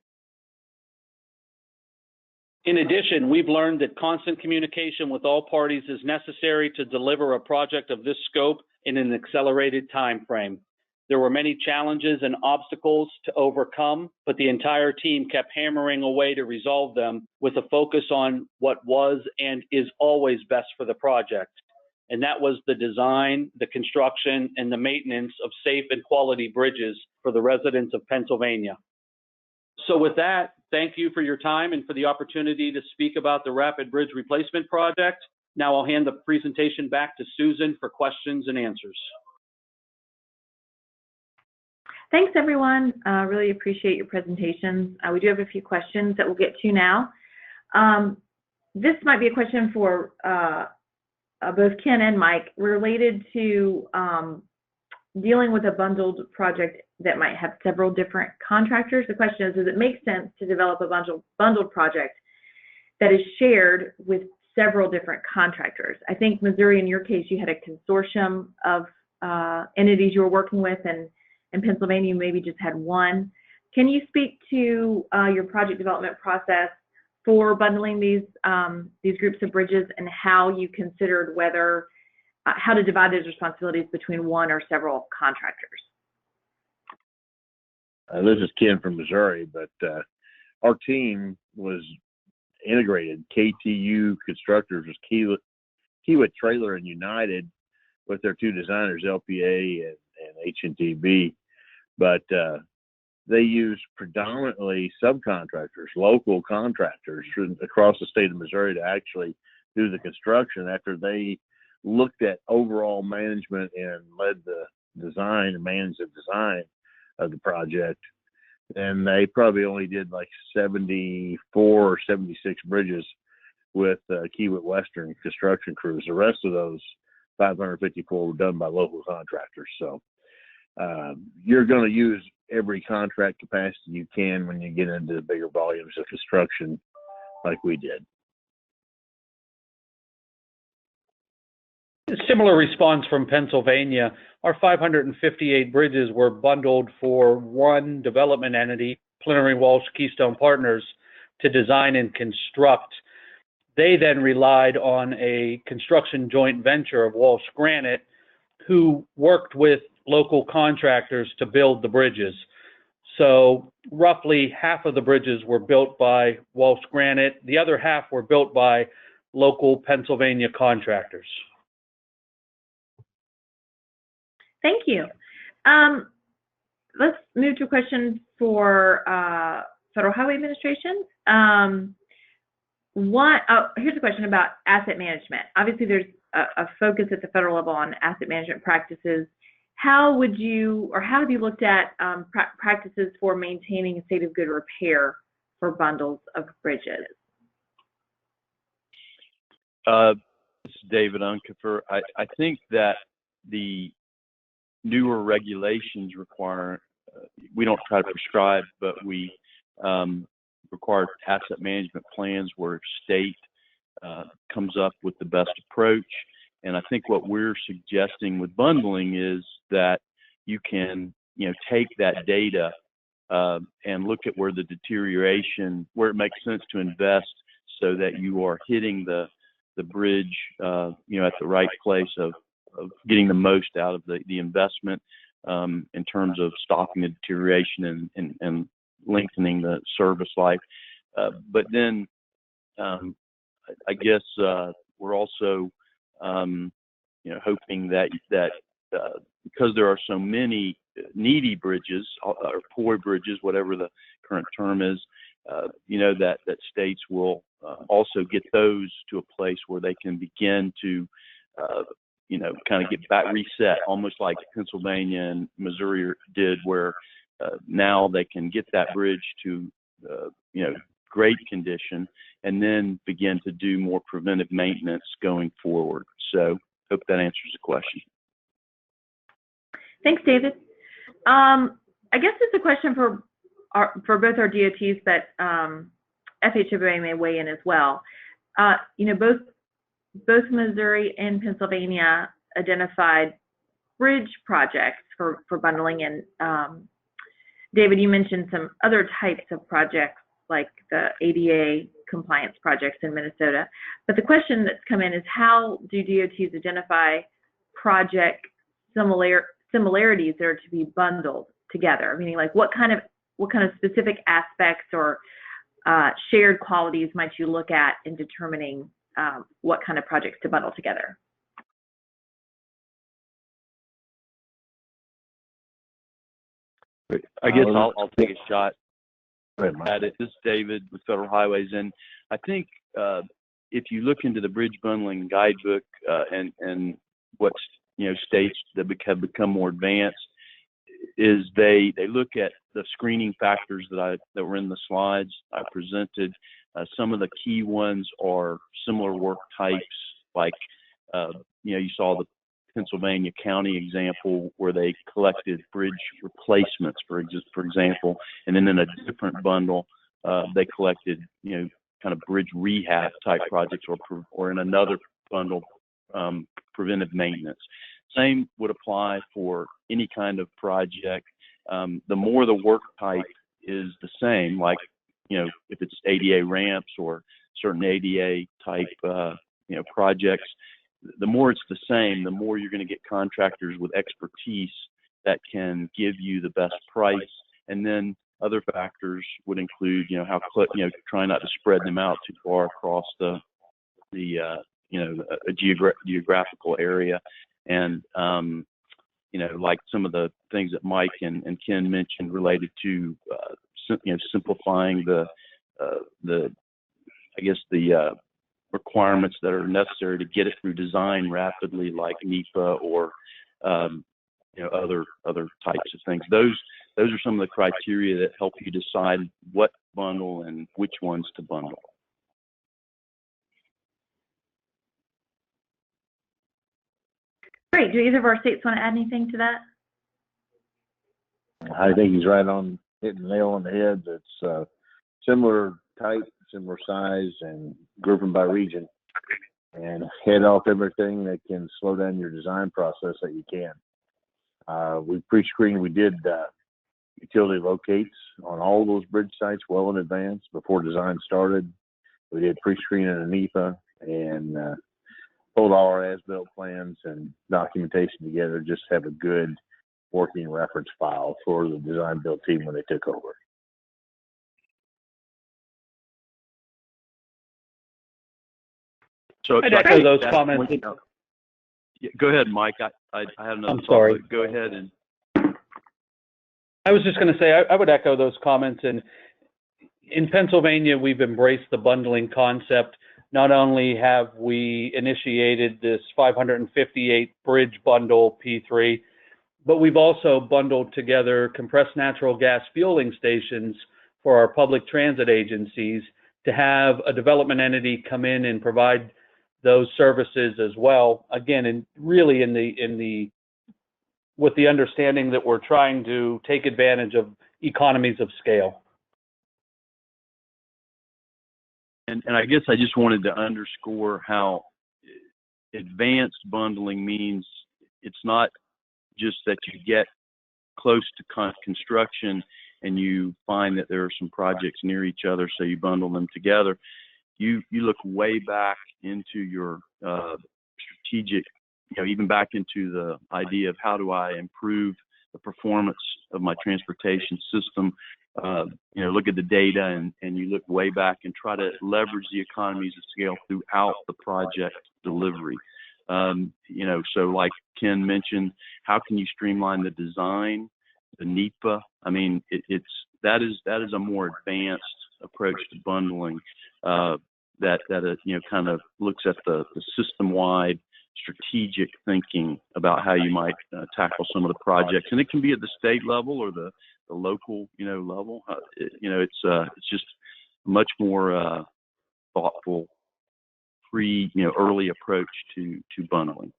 In addition, we've learned that constant communication with all parties is necessary to deliver a project of this scope in an accelerated time frame. There were many challenges and obstacles to overcome, but the entire team kept hammering away to resolve them with a focus on what was and is always best for the project. And that was the design, the construction, and the maintenance of safe and quality bridges for the residents of Pennsylvania. So with that, thank you for your time and for the opportunity to speak about the Rapid Bridge Replacement Project. Now I'll hand the presentation back to Susan for questions and answers. Thanks, everyone. Really appreciate your presentations. We do have a few questions that we'll get to now. This might be a question for both Ken and Mike related to dealing with a bundled project that might have several different contractors. The question is, does it make sense to develop a bundled project that is shared with several different contractors? I think, Missouri, in your case, you had a consortium of entities you were working with, and in Pennsylvania, you maybe just had one. Can you speak to your project development process for bundling these groups of bridges and how you considered whether how to divide those responsibilities between one or several contractors? This is Ken from Missouri, but our team was integrated. KTU Constructors was Kiewit Trailer and United with their two designers, LPA and HNTB, but they use predominantly subcontractors, local contractors across the state of Missouri to actually do the construction after they looked at overall management and led the design and managed the design of the project. And they probably only did like 74 or 76 bridges with Kiewit Western construction crews. The rest of those 554 were done by local contractors. So you're going to use every contract capacity you can when you get into the bigger volumes of construction like we did. A similar response from Pennsylvania. Our 558 bridges were bundled for one development entity, Plenary Walsh Keystone Partners, to design and construct. They then relied on a construction joint venture of Walsh Granite, who worked with local contractors to build the bridges. So roughly half of the bridges were built by Walsh Granite. The other half were built by local Pennsylvania contractors. Thank you. Let's move to a question for Federal Highway Administration. Here's a question about asset management. Obviously, there's a focus at the federal level on asset management practices. How have you looked at practices for maintaining a state of good repair for bundles of bridges? This is David Unkefer. I think that the newer regulations require, we don't try to prescribe, but we require asset management plans where state comes up with the best approach. And I think what we're suggesting with bundling is that you can, take that data and look at where the deterioration, where it makes sense to invest so that you are hitting the bridge, at the right place of getting the most out of the investment in terms of stopping the deterioration and lengthening the service life. But then I guess we're also hoping that because there are so many needy bridges or poor bridges, whatever the current term is, that states will also get those to a place where they can begin to kind of get back reset, almost like Pennsylvania and Missouri did, where now they can get that bridge to, great condition, and then begin to do more preventive maintenance going forward. So hope that answers the question. Thanks, David. I guess it's a question for both our DOTs, but FHWA may weigh in as well. Both Missouri and Pennsylvania identified bridge projects for bundling, and David, you mentioned some other types of projects like the ADA compliance projects in Minnesota. But the question that's come in is, how do DOTs identify project similarities that are to be bundled together? Meaning, like, what kind of specific aspects or shared qualities might you look at in determining what kind of projects to bundle together? I guess I'll take a shot at it. This is David with Federal Highways, and I think if you look into the bridge bundling guidebook and what states that have become more advanced, is they look at the screening factors that were in the slides I presented. Some of the key ones are similar work types, like you saw the Pennsylvania County example where they collected bridge replacements, for example, and then in a different bundle they collected kind of bridge rehab type projects, or in another bundle preventive maintenance. Same would apply for any kind of project. The more the work type is the same, like if it's ADA ramps or certain ADA type projects, the more it's the same, the more you're going to get contractors with expertise that can give you the best price. And then other factors would include, how trying not to spread them out too far across a geographical area, and like some of the things that Mike and Ken mentioned related to simplifying the requirements that are necessary to get it through design rapidly, like NEPA or other types of things. Those are some of the criteria that help you decide what bundle and which ones to bundle. Great. Do either of our states want to add anything to that? I think he's right on, hitting the nail on the head. It's similar type, similar size, and grouping by region, and head off everything that can slow down your design process that you can. We pre-screened, we did utility locates on all those bridge sites well in advance before design started. We did pre-screening in NEPA and pulled all our as-built plans and documentation together, just have a good working reference file for the design build team when they took over. So I'd echo those comments. Go ahead, Mike. I had another. I'm sorry. Go ahead. And I was just going to say, I would echo those comments. And in Pennsylvania, we've embraced the bundling concept. Not only have we initiated this 558 bridge bundle P3, but we've also bundled together compressed natural gas fueling stations for our public transit agencies to have a development entity come in and provide those services as well. Again, and really with the understanding that we're trying to take advantage of economies of scale. And I guess I just wanted to underscore how advanced bundling means. It's not just that you get close to construction and you find that there are some projects near each other, so you bundle them together. You look way back into your strategic, even back into the idea of how do I improve the performance of my transportation system. Look at the data and you look way back and try to leverage the economies of scale throughout the project delivery. So like Ken mentioned, how can you streamline the design, the NEPA? I mean, that is a more advanced approach to bundling that kind of looks at the system-wide strategic thinking about how you might tackle some of the projects, and it can be at the state level or the local level. It's just much more thoughtful, early approach to bundling.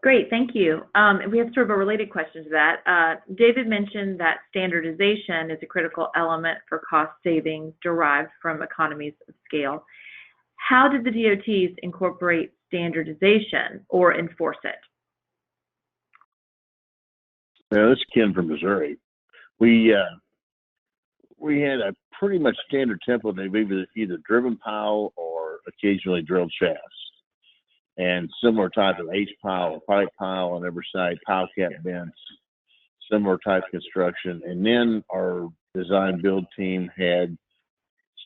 Great, thank you. We have sort of a related question to that. David mentioned that standardization is a critical element for cost savings derived from economies of scale. How did the DOTs incorporate standardization or enforce it? Well, this is Ken from Missouri. We had a pretty much standard template of either driven pile or occasionally drilled shafts, and similar type of H-pile or pipe pile on every side, pile cap vents, similar type of construction. And then our design build team had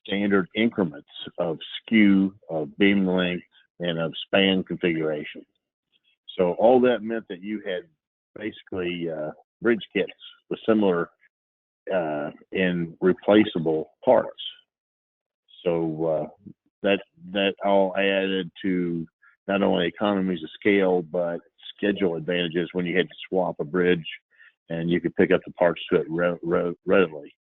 standard increments of skew, of beam length, and of span configuration. So all that meant that you had basically bridge kits with similar in replaceable parts. So that all added to not only economies of scale, but schedule advantages when you had to swap a bridge and you could pick up the parts to it readily.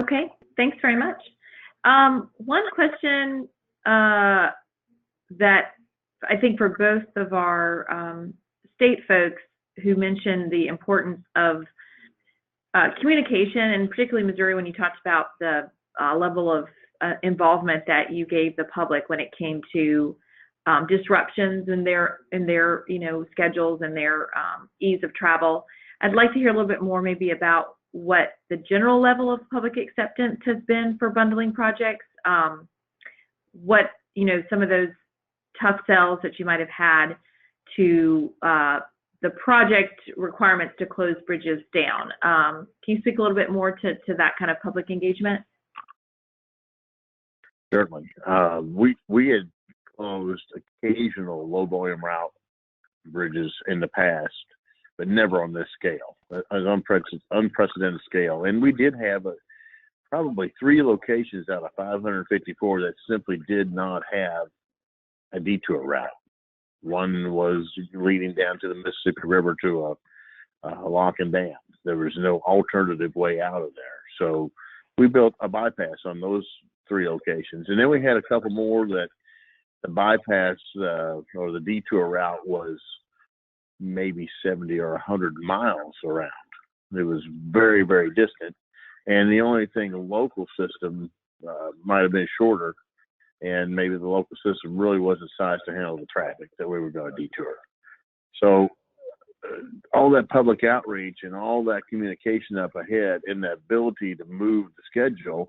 Okay, thanks very much. One question that I think for both of our state folks who mentioned the importance of communication, and particularly Missouri, when you talked about the level of involvement that you gave the public when it came to disruptions in their schedules and their ease of travel. I'd like to hear a little bit more maybe about what the general level of public acceptance has been for bundling projects, what some of those tough sells that you might have had to the project requirements to close bridges down. Can you speak a little bit more to that kind of public engagement? Certainly. We had closed occasional low volume route bridges in the past, but never on this scale, an unprecedented scale. And we did have probably 3 locations out of 554 that simply did not have a detour route. One was leading down to the Mississippi River to a lock and dam. There was no alternative way out of there. So we built a bypass on those 3 locations. And then we had a couple more that the bypass or the detour route was maybe 70 or 100 miles around. It was very, very distant. And the only thing, the local system might have been shorter, and maybe the local system really wasn't sized to handle the traffic that we were going to detour. So all that public outreach and all that communication up ahead and the ability to move the schedule,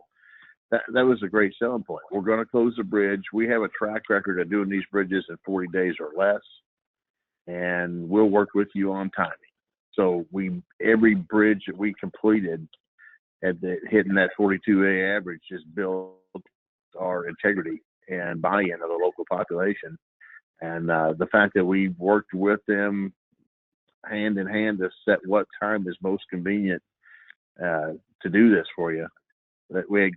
that was a great selling point. We're going to close the bridge. We have a track record of doing these bridges in 40 days or less, and we'll work with you on timing. So every bridge that we completed hitting that 42A average just built our integrity and buy-in of the local population. And the fact that we worked with them hand in hand to set what time is most convenient to do this for you, that we had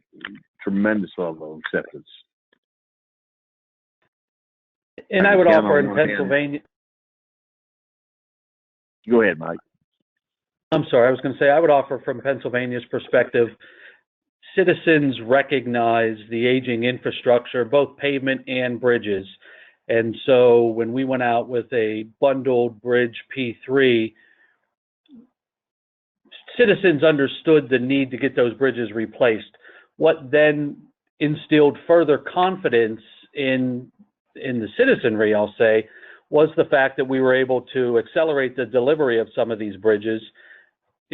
tremendous level of acceptance. And I would offer in Pennsylvania. Go ahead, Mike. I'm sorry, I was going to say, I would offer from Pennsylvania's perspective, citizens recognize the aging infrastructure, both pavement and bridges. And so when we went out with a bundled bridge P3, citizens understood the need to get those bridges replaced. What then instilled further confidence in the citizenry, I'll say, was the fact that we were able to accelerate the delivery of some of these bridges.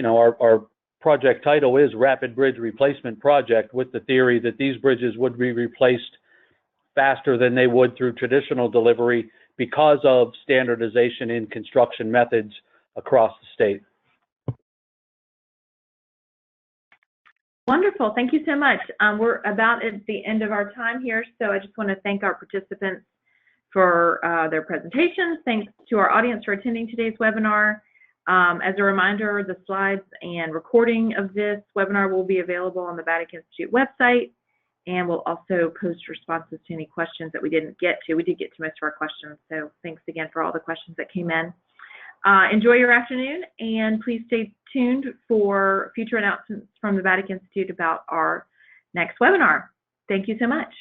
Our project title is Rapid Bridge Replacement Project, with the theory that these bridges would be replaced faster than they would through traditional delivery because of standardization in construction methods across the state. Wonderful. Thank you so much. We're about at the end of our time here, so I just want to thank our participants for their presentations. Thanks to our audience for attending today's webinar. As a reminder, the slides and recording of this webinar will be available on the BATIC Institute website. and we'll also post responses to any questions that we didn't get to. We did get to most of our questions, so thanks again for all the questions that came in. Enjoy your afternoon, and please stay tuned for future announcements from the BATIC Institute about our next webinar. Thank you so much.